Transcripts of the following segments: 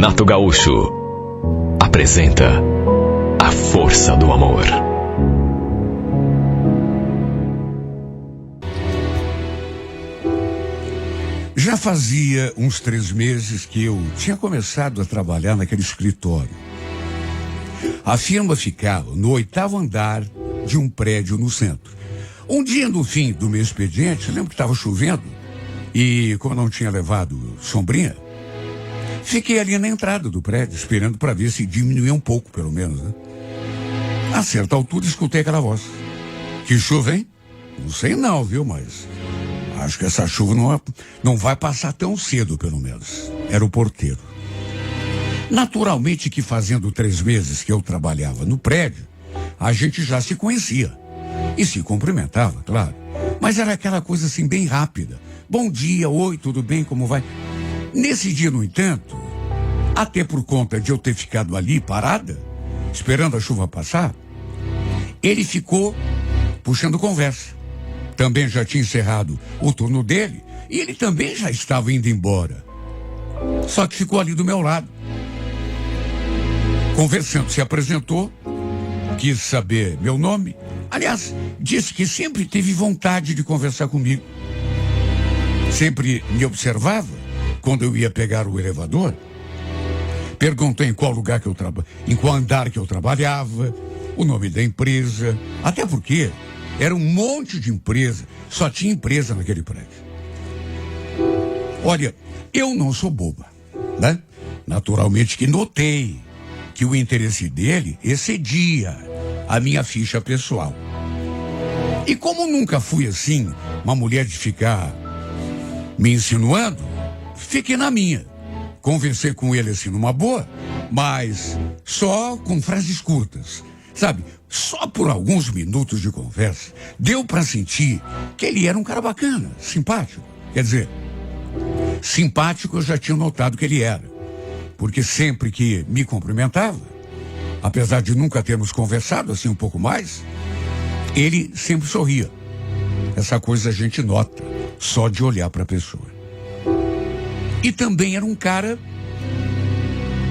Renato Gaúcho apresenta A Força do Amor. Já fazia uns 3 meses que eu tinha começado a trabalhar naquele escritório. A firma ficava no 8º andar de um prédio no centro. Um dia, no fim do meu expediente, lembro que estava chovendo e, como eu não tinha levado sombrinha, fiquei ali na entrada do prédio, esperando para ver se diminuía um pouco, pelo menos, né? A certa altura, escutei aquela voz. Que chuva, hein? Não sei não, viu, mas acho que essa chuva não vai passar tão cedo, pelo menos. Era o porteiro. Naturalmente que fazendo 3 meses que eu trabalhava no prédio, a gente já se conhecia. E se cumprimentava, claro. Mas era aquela coisa assim, bem rápida. Bom dia, oi, tudo bem, como vai? Nesse dia, no entanto, até por conta de eu ter ficado ali parada, esperando a chuva passar, ele ficou puxando conversa. Também já tinha encerrado o turno dele e ele também já estava indo embora. Só que ficou ali do meu lado. Conversando, se apresentou, quis saber meu nome. Aliás, disse que sempre teve vontade de conversar comigo. Sempre me observava quando eu ia pegar o elevador. Perguntou em qual lugar que eu em qual andar que eu trabalhava, o nome da empresa, até porque era um monte de empresa, só tinha empresa naquele prédio. Olha, eu não sou boba, né? Naturalmente que notei que o interesse dele excedia a minha ficha pessoal. E como nunca fui assim, uma mulher de ficar me insinuando, fiquei na minha. Conversei com ele assim numa boa, mas só com frases curtas. Sabe, só por alguns minutos de conversa, deu para sentir que ele era um cara bacana, simpático. Quer dizer, simpático eu já tinha notado que ele era. Porque sempre que me cumprimentava, apesar de nunca termos conversado assim um pouco mais, ele sempre sorria. Essa coisa a gente nota só de olhar para a pessoa. E também era um cara,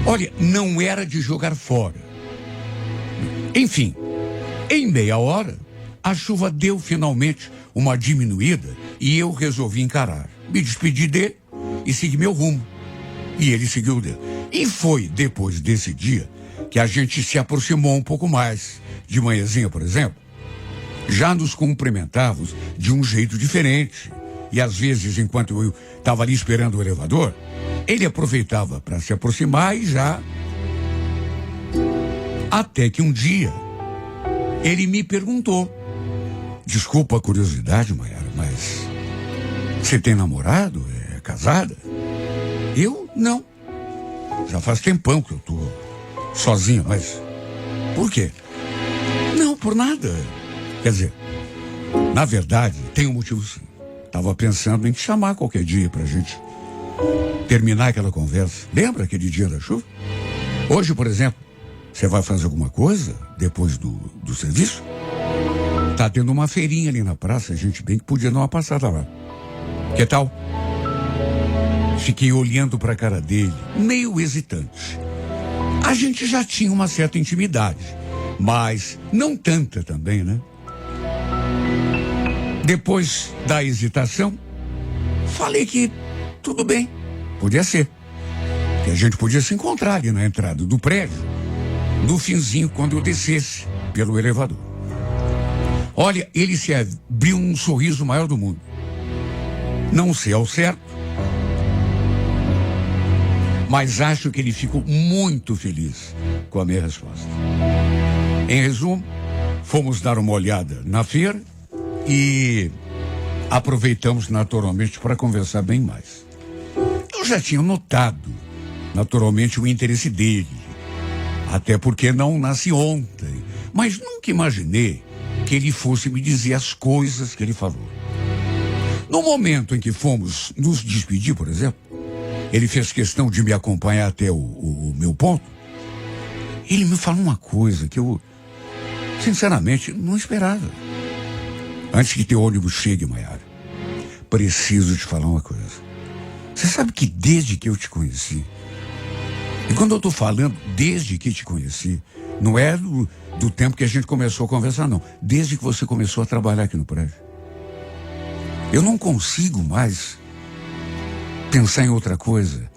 olha, não era de jogar fora. Enfim, em meia hora, a chuva deu finalmente uma diminuída e eu resolvi encarar. Me despedi dele e segui meu rumo. E ele seguiu o dele. E foi depois desse dia que a gente se aproximou um pouco mais. De manhãzinha, por exemplo, já nos cumprimentávamos de um jeito diferente. E às vezes, enquanto eu estava ali esperando o elevador, ele aproveitava para se aproximar e já... Até que um dia, ele me perguntou: desculpa a curiosidade, Maiara, mas você tem namorado? É casada? Eu, não. Já faz tempão que eu tô sozinho, mas por quê? Não, por nada. Quer dizer, na verdade, tem um motivo sim. Tava pensando em te chamar qualquer dia pra gente terminar aquela conversa. Lembra aquele dia da chuva? Hoje, por exemplo, você vai fazer alguma coisa depois do serviço? Tá tendo uma feirinha ali na praça, a gente bem que podia dar uma passada lá. Que tal? Fiquei olhando pra cara dele, meio hesitante. A gente já tinha uma certa intimidade, mas não tanta também, né? Depois da hesitação, falei que tudo bem, podia ser. Que a gente podia se encontrar ali na entrada do prédio, no finzinho, quando eu descesse pelo elevador. Olha, ele se abriu um sorriso maior do mundo. Não sei ao certo, mas acho que ele ficou muito feliz com a minha resposta. Em resumo, fomos dar uma olhada na feira e aproveitamos naturalmente para conversar bem mais. Eu já tinha notado naturalmente o interesse dele, até porque não nasci ontem, mas nunca imaginei que ele fosse me dizer as coisas que ele falou. No momento em que fomos nos despedir, por exemplo, ele fez questão de me acompanhar até o meu ponto. Ele me falou uma coisa que eu, sinceramente, não esperava. Antes que teu ônibus chegue, Maiara, preciso te falar uma coisa. Você sabe que desde que eu te conheci, E quando eu estou falando desde que te conheci, não é do tempo que a gente começou a conversar, não. Desde que você começou a trabalhar aqui no prédio. Eu não consigo mais pensar em outra coisa,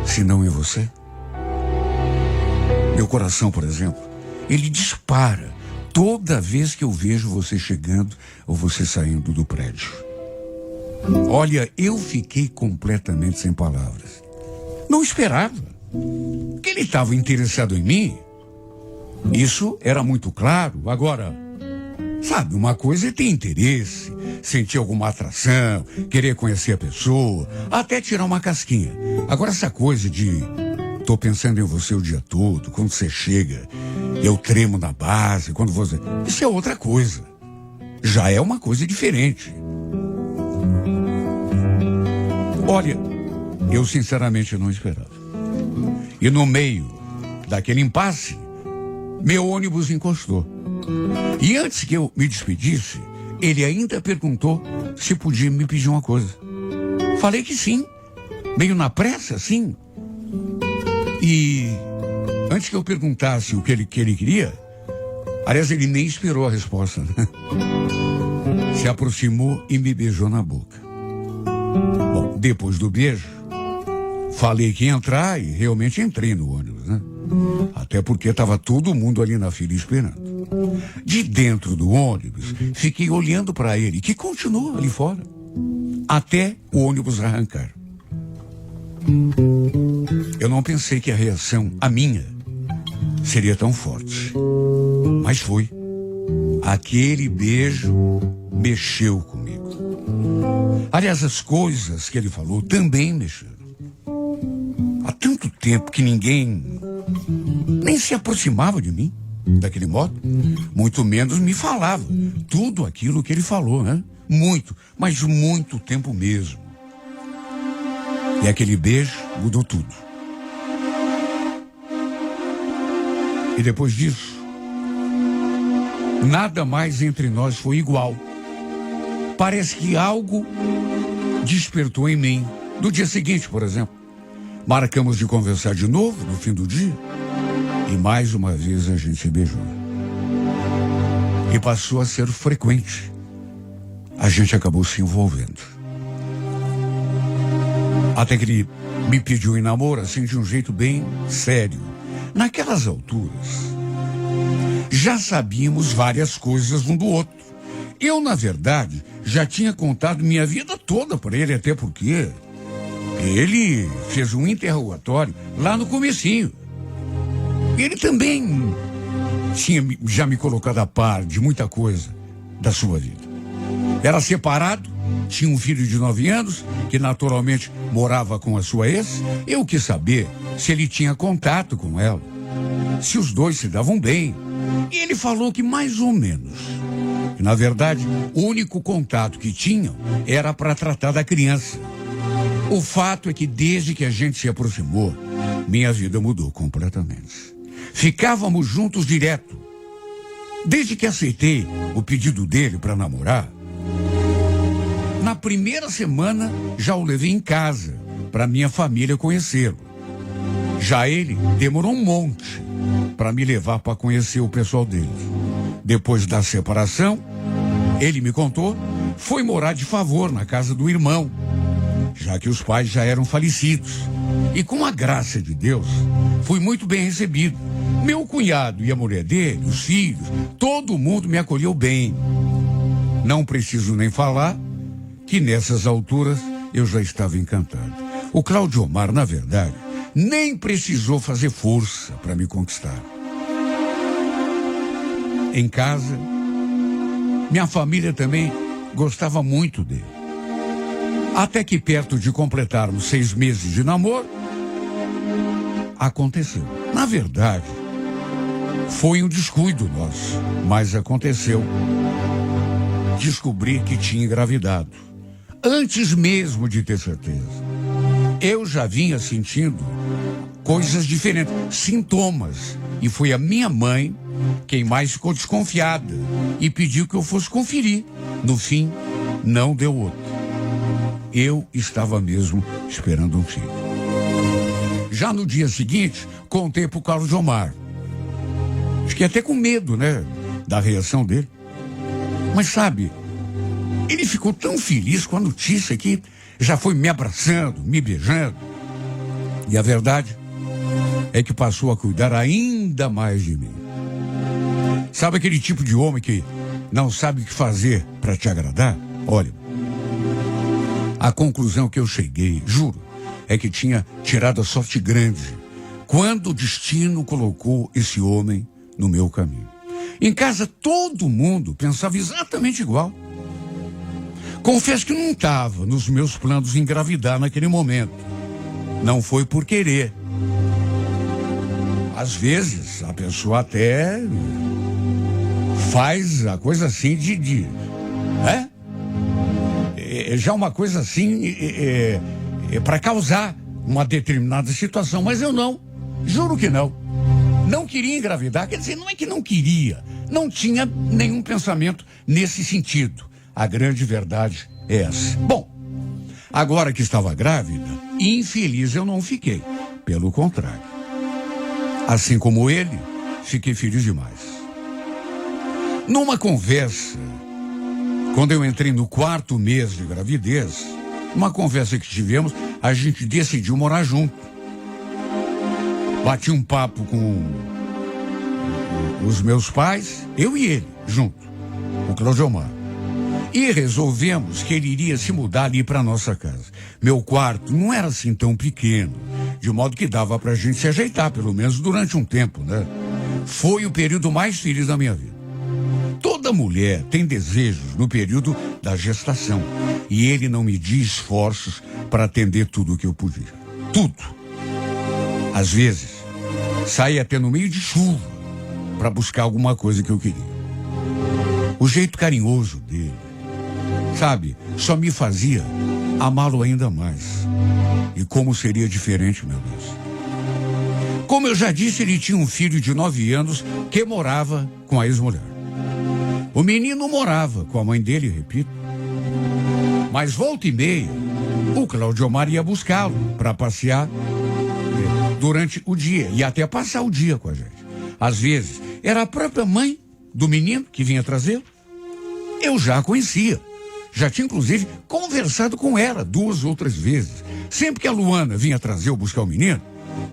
senão em você. Meu coração, por exemplo, ele dispara toda vez que eu vejo você chegando ou você saindo do prédio. Olha, eu fiquei completamente sem palavras. Não esperava que ele estava interessado em mim. Isso era muito claro. Agora, sabe, uma coisa é ter interesse, sentir alguma atração, querer conhecer a pessoa, até tirar uma casquinha. Agora, essa coisa de tô pensando em você o dia todo, quando você chega, eu tremo na base, quando você... Isso é outra coisa. Já é uma coisa diferente. Olha, eu sinceramente não esperava. E no meio daquele impasse, meu ônibus encostou. E antes que eu me despedisse, ele ainda perguntou se podia me pedir uma coisa. Falei que sim, meio na pressa, sim. E antes que eu perguntasse o que ele queria, aliás, ele nem esperou a resposta, né? Se aproximou e me beijou na boca. Bom, depois do beijo, falei que ia entrar e realmente entrei no ônibus, né? Até porque estava todo mundo ali na fila esperando. De dentro do ônibus, fiquei olhando para ele, que continuou ali fora, até o ônibus arrancar. Eu não pensei que a reação, a minha, seria tão forte. Mas foi. Aquele beijo mexeu comigo. Aliás, as coisas que ele falou também mexeram. Há tanto tempo que ninguém nem se aproximava de mim daquele modo, muito menos me falava tudo aquilo que ele falou, né? Muito, mas muito tempo mesmo. E aquele beijo mudou tudo. E depois disso, nada mais entre nós foi igual. Parece que algo despertou em mim. No dia seguinte, por exemplo, marcamos de conversar de novo no fim do dia. E mais uma vez a gente se beijou. E passou a ser frequente. A gente acabou se envolvendo. Até que ele me pediu em namoro, assim, de um jeito bem sério. Naquelas alturas, já sabíamos várias coisas um do outro. Eu, na verdade, já tinha contado minha vida toda para ele, até porque ele fez um interrogatório lá no comecinho. Ele também tinha já me colocado a par de muita coisa da sua vida. Era separado, tinha um filho de 9 anos, que naturalmente morava com a sua ex. Eu quis saber se ele tinha contato com ela, se os dois se davam bem. E ele falou que mais ou menos. Que, na verdade, o único contato que tinham era para tratar da criança. O fato é que desde que a gente se aproximou, minha vida mudou completamente. Ficávamos juntos direto. Desde que aceitei o pedido dele para namorar, na primeira semana já o levei em casa para minha família conhecê-lo. Já ele demorou um monte para me levar para conhecer o pessoal dele. Depois da separação, ele me contou, foi morar de favor na casa do irmão, já que os pais já eram falecidos. E com a graça de Deus, fui muito bem recebido. Meu cunhado e a mulher dele, os filhos, todo mundo me acolheu bem. Não preciso nem falar que nessas alturas eu já estava encantado. O Cláudio Omar, na verdade, nem precisou fazer força para me conquistar. Em casa, minha família também gostava muito dele. Até que perto de completarmos 6 meses de namoro, aconteceu. Na verdade, foi um descuido nosso, mas aconteceu. Descobri que tinha engravidado, antes mesmo de ter certeza. Eu já vinha sentindo coisas diferentes, sintomas, e foi a minha mãe quem mais ficou desconfiada e pediu que eu fosse conferir. No fim, não deu outro. Eu estava mesmo esperando um filho. Já no dia seguinte, contei pro Carlos Omar. Fiquei até com medo, né? Da reação dele. Mas sabe, ele ficou tão feliz com a notícia que já foi me abraçando, me beijando. E a verdade é que passou a cuidar ainda mais de mim. Sabe aquele tipo de homem que não sabe o que fazer para te agradar? Olha, a conclusão que eu cheguei, juro, é que tinha tirado a sorte grande quando o destino colocou esse homem no meu caminho. Em casa todo mundo pensava exatamente igual. Confesso que não estava nos meus planos engravidar naquele momento. Não foi por querer. Às vezes a pessoa até faz a coisa assim já uma coisa assim para causar uma determinada situação, mas eu não, juro que não. Não queria engravidar, quer dizer, não é que não queria, não tinha nenhum pensamento nesse sentido. A grande verdade é essa. Bom, agora que estava grávida, infeliz eu não fiquei, pelo contrário. Assim como ele, fiquei feliz demais. Numa conversa, quando eu entrei no 4º mês de gravidez, uma conversa que tivemos, a gente decidiu morar junto. Bati um papo com os meus pais, eu e ele, junto, o Cláudio Omar. E resolvemos que ele iria se mudar ali para nossa casa. Meu quarto não era assim tão pequeno, de modo que dava pra gente se ajeitar, pelo menos durante um tempo, né? Foi o período mais feliz da minha vida. Toda mulher tem desejos no período da gestação. E ele não media esforços para atender tudo o que eu podia. Tudo. Às vezes, saía até no meio de chuva para buscar alguma coisa que eu queria. O jeito carinhoso dele, sabe, só me fazia amá-lo ainda mais. E como seria diferente, meu Deus. Como eu já disse, ele tinha um filho de 9 anos que morava com a ex-mulher. O menino morava com a mãe dele, repito. Mas volta e meia, o Cláudio Omar ia buscá-lo para passear durante o dia e até passar o dia com a gente. Às vezes, era a própria mãe do menino que vinha trazê-lo. Eu já a conhecia. Já tinha, inclusive, conversado com ela 2 ou 3 vezes. Sempre que a Luana vinha trazer ou buscar o menino,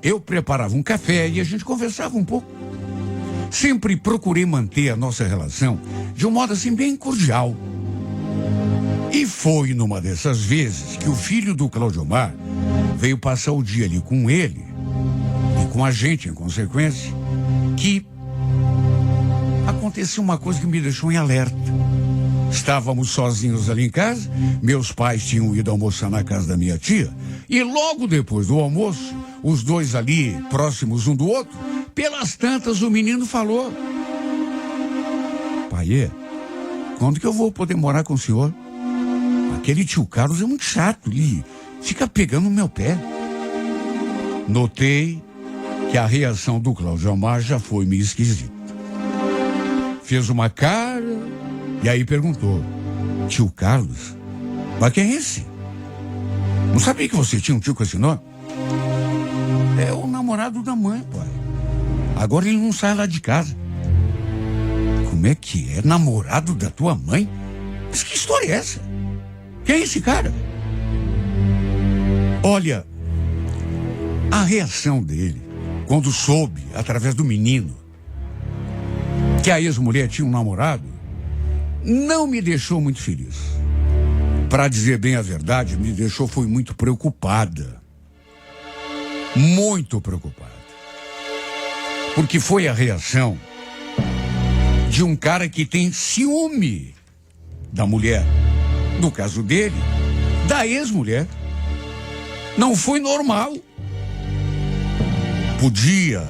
eu preparava um café e a gente conversava um pouco. Sempre procurei manter a nossa relação de um modo assim bem cordial. E foi numa dessas vezes que o filho do Cláudio Omar veio passar o dia ali com ele e com a gente, em consequência, que aconteceu uma coisa que me deixou em alerta. Estávamos sozinhos ali em casa, meus pais tinham ido almoçar na casa da minha tia, e logo depois do almoço, os dois ali, próximos um do outro, pelas tantas o menino falou: pai, quando que eu vou poder morar com o senhor? Aquele tio Carlos é muito chato, ele fica pegando no meu pé. Notei que a reação do Cláudio Omar já foi meio esquisita. Fez uma cara e aí perguntou: tio Carlos? Mas quem é esse? Não sabia que você tinha um tio com esse nome? É o namorado da mãe, pai. Agora ele não sai lá de casa. Como é que é? Namorado da tua mãe? Mas que história é essa? Quem é esse cara? Olha, a reação dele, quando soube, através do menino, que a ex-mulher tinha um namorado, não me deixou muito feliz. Para dizer bem a verdade, me deixou foi muito preocupada. Muito preocupada. Porque foi a reação de um cara que tem ciúme da mulher. No caso dele, da ex-mulher. Não foi normal. Podia,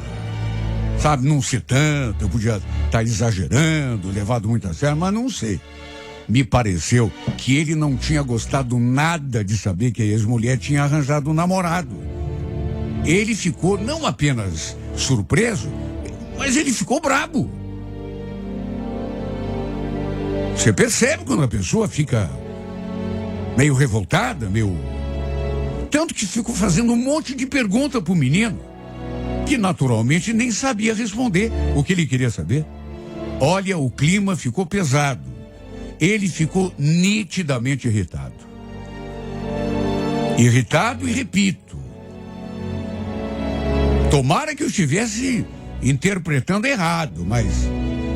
sabe, não ser tanto, eu podia estar exagerando, levado muito a sério, mas não sei. Me pareceu que ele não tinha gostado nada de saber que a ex-mulher tinha arranjado um namorado. Ele ficou não apenas surpreso, mas ele ficou brabo. Você percebe quando a pessoa fica meio revoltada, meio Tanto que ficou fazendo um monte de pergunta pro menino, que naturalmente nem sabia responder o que ele queria saber. Olha, o clima ficou pesado. Ele ficou nitidamente irritado. Irritado e repito. Tomara que eu estivesse interpretando errado, mas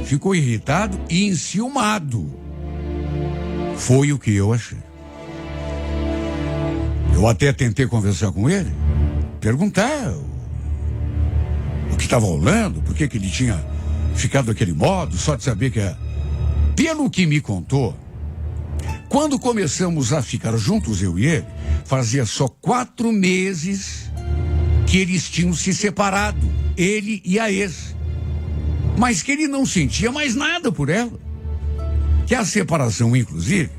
ficou irritado e enciumado. Foi o que eu achei. Eu até tentei conversar com ele, perguntar o que estava rolando, por que ele tinha ficado daquele modo, só de saber que pelo que me contou, quando começamos a ficar juntos, eu e ele, fazia só 4 meses que eles tinham se separado, ele e a ex. Mas que ele não sentia mais nada por ela. Que a separação, inclusive,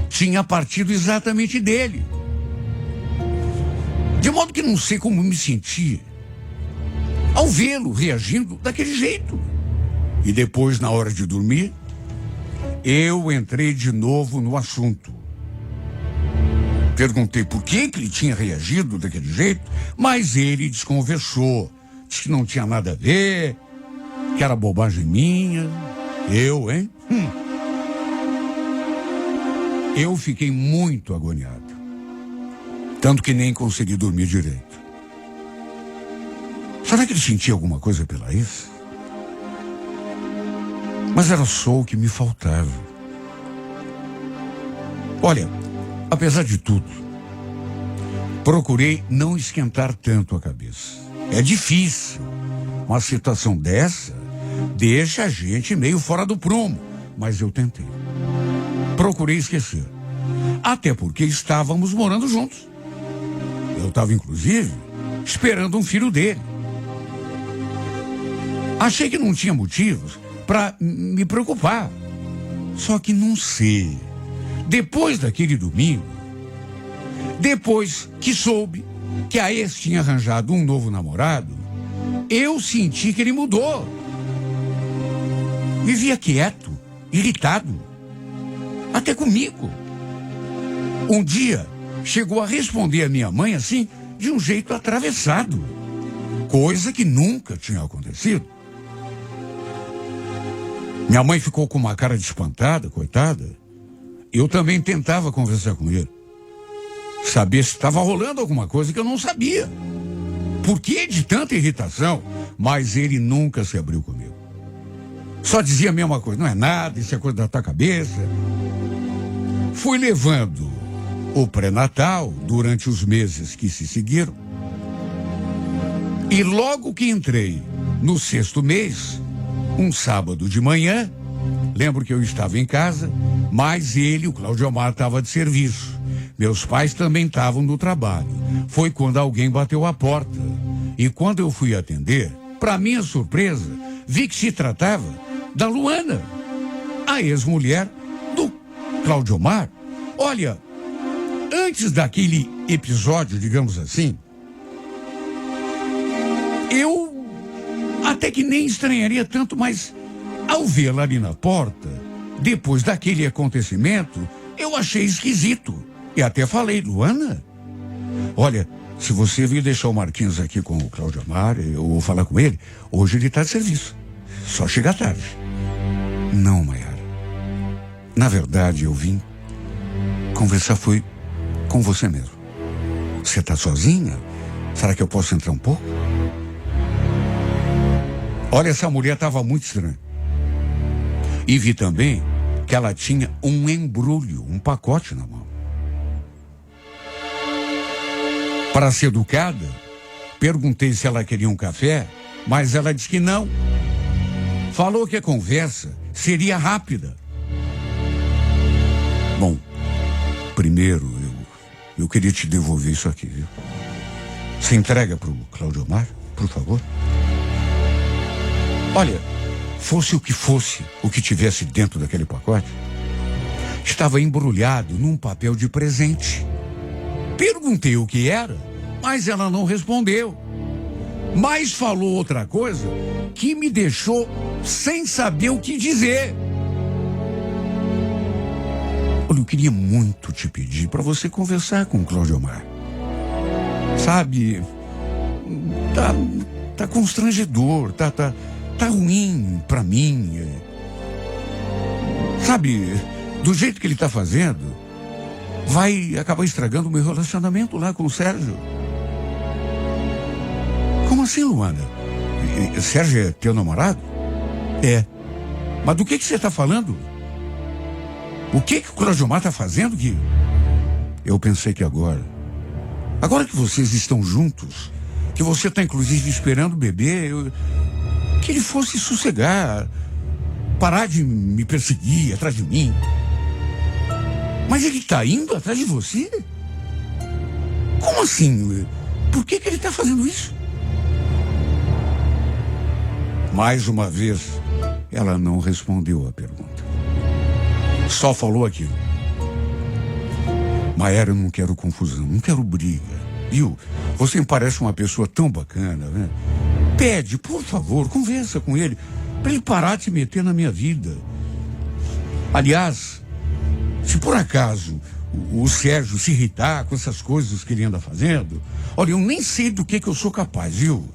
tinha partido exatamente dele. De modo que não sei como me senti ao vê-lo reagindo daquele jeito. E depois, na hora de dormir, eu entrei de novo no assunto. Perguntei por que ele tinha reagido daquele jeito, mas ele desconversou. Disse que não tinha nada a ver, que era bobagem minha. Eu, hein? Eu fiquei muito agoniado. Tanto que nem consegui dormir direito. Será que ele sentia alguma coisa pela ex? Mas era só o que me faltava. Olha, apesar de tudo, procurei não esquentar tanto a cabeça. É difícil. Uma situação dessa deixa a gente meio fora do prumo. Mas eu tentei. Procurei esquecer. Até porque estávamos morando juntos. Eu estava, inclusive, esperando um filho dele. Achei que não tinha motivos para me preocupar. Só que não sei. Depois daquele domingo, depois que soube que a ex tinha arranjado um novo namorado, eu senti que ele mudou. Vivia quieto, irritado, até comigo. Um dia, chegou a responder a minha mãe assim, de um jeito atravessado, coisa que nunca tinha acontecido. Minha mãe ficou com uma cara de espantada, coitada. Eu também tentava conversar com ele. Saber se estava rolando alguma coisa que eu não sabia. Por que de tanta irritação? Mas ele nunca se abriu comigo. Só dizia a mesma coisa, não é nada, isso é coisa da tua cabeça. Fui levando o pré-natal durante os meses que se seguiram. E logo que entrei no 6º mês, um sábado de manhã, lembro que eu estava em casa, mas ele, o Claudiomar, estava de serviço. Meus pais também estavam no trabalho. Foi quando alguém bateu a porta. E quando eu fui atender, para minha surpresa, vi que se tratava da Luana, a ex-mulher do Claudiomar. Olha, antes daquele episódio, digamos assim, eu até que nem estranharia tanto, mas ao vê-la ali na porta, depois daquele acontecimento, eu achei esquisito. E até falei, Luana, olha, se você vir deixar o Marquinhos aqui com o Claudiomar, eu vou falar com ele, hoje ele está de serviço. Só chega tarde. Não, Maiara. Na verdade, eu vim conversar foi com você mesmo. Você está sozinha? Será que eu posso entrar um pouco? Olha, essa mulher estava muito estranha. E vi também que ela tinha um embrulho, um pacote na mão. Para ser educada, perguntei se ela queria um café, mas ela disse que não. Falou que a conversa seria rápida. Bom, primeiro eu queria te devolver isso aqui, viu? Você entrega para o Claudiomar, por favor? Olha, fosse o que tivesse dentro daquele pacote, estava embrulhado num papel de presente. Perguntei o que era, mas ela não respondeu. Mas falou outra coisa que me deixou sem saber o que dizer. Olha, eu queria muito te pedir para você conversar com o Claudiomar. Sabe, tá constrangedor, tá ruim pra mim. Sabe, do jeito que ele tá fazendo, vai acabar estragando o meu relacionamento lá com o Sérgio. Como assim, Luana? Sérgio é teu namorado? É. Mas do que você tá falando? O que o Cláudio Mar tá fazendo que... Eu pensei que agora que vocês estão juntos, que você tá inclusive esperando o bebê, que ele fosse sossegar, parar de me perseguir atrás de mim. Mas ele tá indo atrás de você? Como assim? Por que ele tá fazendo isso? Mais uma vez, ela não respondeu a pergunta. Só falou aquilo. Maera, eu não quero confusão, não quero briga. Viu? Você me parece uma pessoa tão bacana, né? Pede, por favor, conversa com ele, para ele parar de se meter na minha vida. Aliás, se por acaso o Sérgio se irritar com essas coisas que ele anda fazendo, olha, eu nem sei do que eu sou capaz, viu?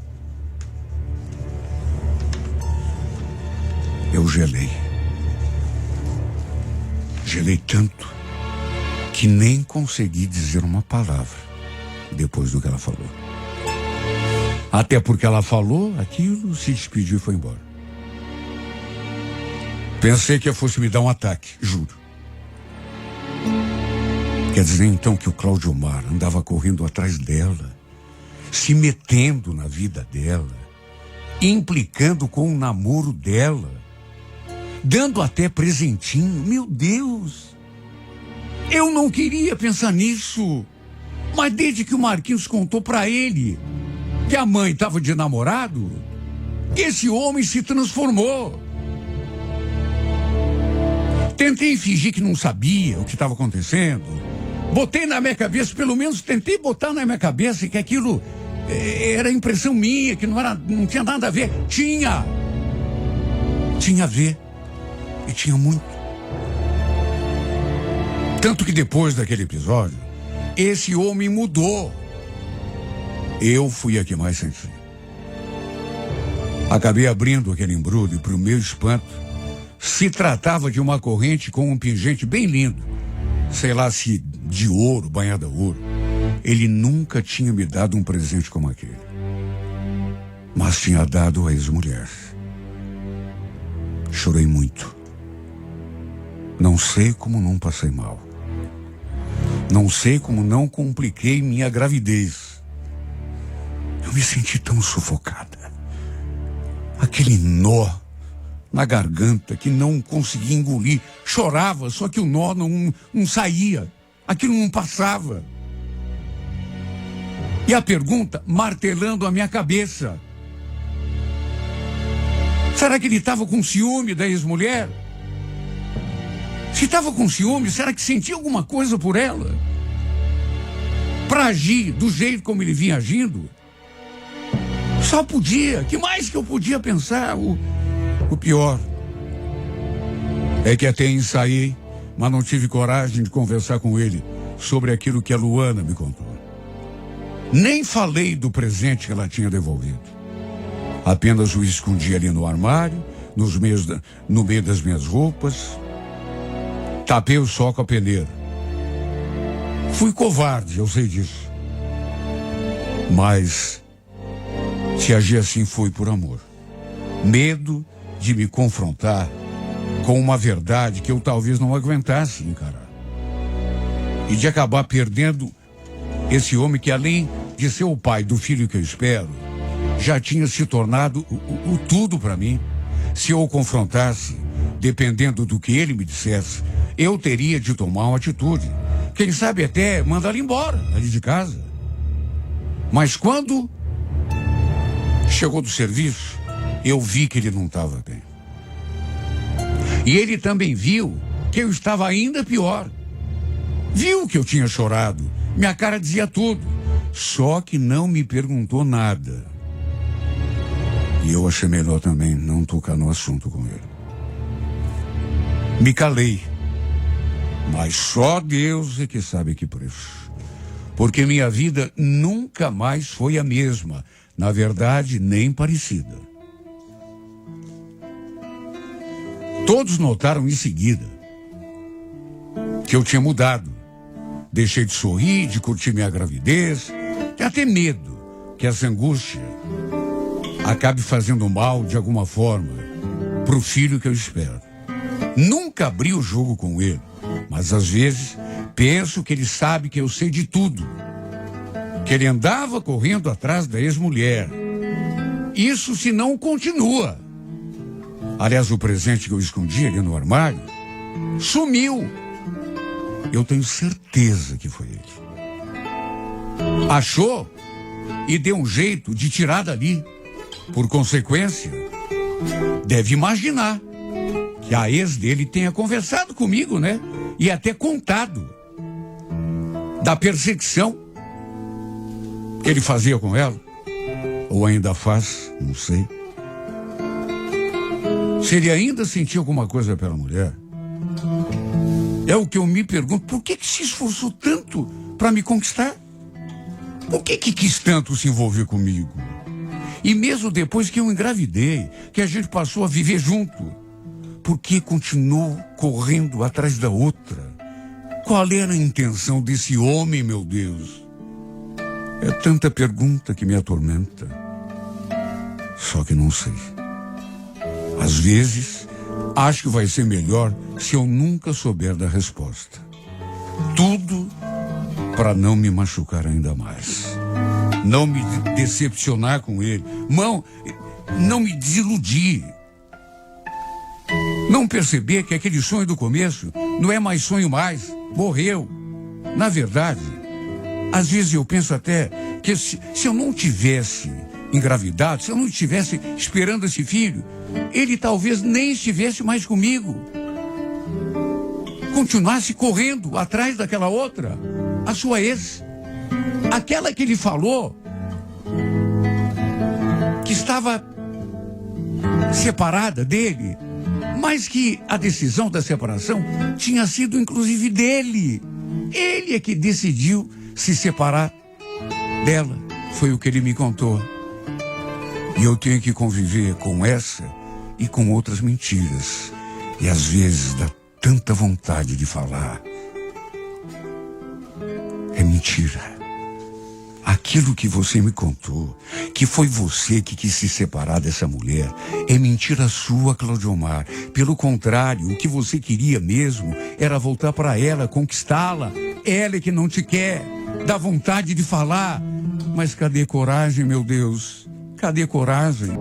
Eu gelei. Gelei tanto que nem consegui dizer uma palavra depois do que ela falou. Até porque ela falou aquilo, se despediu e foi embora. Pensei que fosse me dar um ataque, juro. Quer dizer então que o Cláudio Mar andava correndo atrás dela, se metendo na vida dela, implicando com o namoro dela, dando até presentinho. Meu Deus! Eu não queria pensar nisso. Mas desde que o Marquinhos contou pra ele que a mãe estava de namorado, esse homem se transformou. Tentei fingir que não sabia o que estava acontecendo. Botei na minha cabeça, pelo menos tentei botar na minha cabeça que aquilo era impressão minha, que não tinha nada a ver. Tinha a ver. E tinha muito. Tanto que depois daquele episódio, esse homem mudou. Eu fui a que mais senti. Acabei abrindo aquele embrulho e, para o meu espanto, se tratava de uma corrente com um pingente bem lindo. Sei lá se de ouro, banhada a ouro. Ele nunca tinha me dado um presente como aquele. Mas tinha dado à ex-mulher. Chorei muito. Não sei como não passei mal. Não sei como não compliquei minha gravidez. Eu me senti tão sufocada. Aquele nó na garganta que não conseguia engolir. Chorava, só que o nó não saía. Aquilo não passava. E a pergunta martelando a minha cabeça. Será que ele estava com ciúme da ex-mulher? Se estava com ciúme, será que sentia alguma coisa por ela? Para agir do jeito como ele vinha agindo? Só podia. Que mais que eu podia pensar? O pior é que até ensaiei, mas não tive coragem de conversar com ele sobre aquilo que a Luana me contou. Nem falei do presente que ela tinha devolvido. Apenas o escondi ali no armário, no meio das minhas roupas. Tapei o sol com a peneira. Fui covarde, eu sei disso. Mas se agir assim foi por amor. Medo de me confrontar com uma verdade que eu talvez não aguentasse encarar. E de acabar perdendo esse homem que, além de ser o pai do filho que eu espero, já tinha se tornado o tudo para mim. Se eu o confrontasse, dependendo do que ele me dissesse, eu teria de tomar uma atitude. Quem sabe até mandar ele embora ali de casa. Mas quando chegou do serviço, eu vi que ele não estava bem. E ele também viu que eu estava ainda pior. Viu que eu tinha chorado. Minha cara dizia tudo. Só que não me perguntou nada. E eu achei melhor também não tocar no assunto com ele. Me calei. Mas só Deus é que sabe que preço. porque minha vida nunca mais foi a mesma. Na verdade, nem parecida. Todos notaram em seguida que eu tinha mudado. Deixei de sorrir, de curtir minha gravidez. Tenho até medo que essa angústia acabe fazendo mal de alguma forma pro filho que eu espero. Nunca abri o jogo com ele, mas às vezes penso que ele sabe que eu sei de tudo. Que ele andava correndo atrás da ex-mulher. Isso se não continua. Aliás, o presente que eu escondi ali no armário sumiu. Eu tenho certeza que foi ele. Achou e deu um jeito de tirar dali. Por consequência, deve imaginar que a ex dele tenha conversado comigo, né? E até contado da perseguição que ele fazia com ela. Ou ainda faz, não sei. Se ele ainda sentia alguma coisa pela mulher, é o que eu me pergunto. Por que se esforçou tanto para me conquistar? Por que quis tanto se envolver comigo? E mesmo depois que eu engravidei, que a gente passou a viver junto, por que continuou correndo atrás da outra? Qual era a intenção desse homem, meu Deus? É tanta pergunta que me atormenta. Só que não sei. Às vezes, acho que vai ser melhor se eu nunca souber da resposta. Tudo para não me machucar ainda mais. Não me decepcionar com ele. Não me desiludir. Não perceber que aquele sonho do começo não é mais sonho mais. Morreu. Na verdade, às vezes eu penso até que se eu não tivesse engravidado, se eu não estivesse esperando esse filho, ele talvez nem estivesse mais comigo. Continuasse correndo atrás daquela outra, a sua ex. Aquela que ele falou que estava separada dele, mas que a decisão da separação tinha sido inclusive dele. Ele é que decidiu se separar dela. Foi o que ele me contou. E eu tenho que conviver com essa e com outras mentiras. E às vezes dá tanta vontade de falar. É mentira. Aquilo que você me contou, que foi você que quis se separar dessa mulher, é mentira sua, Claudiomar. Pelo contrário, o que você queria mesmo era voltar para ela, conquistá-la. Ela é que não te quer, dá vontade de falar. Mas cadê coragem, meu Deus? Cadê coragem?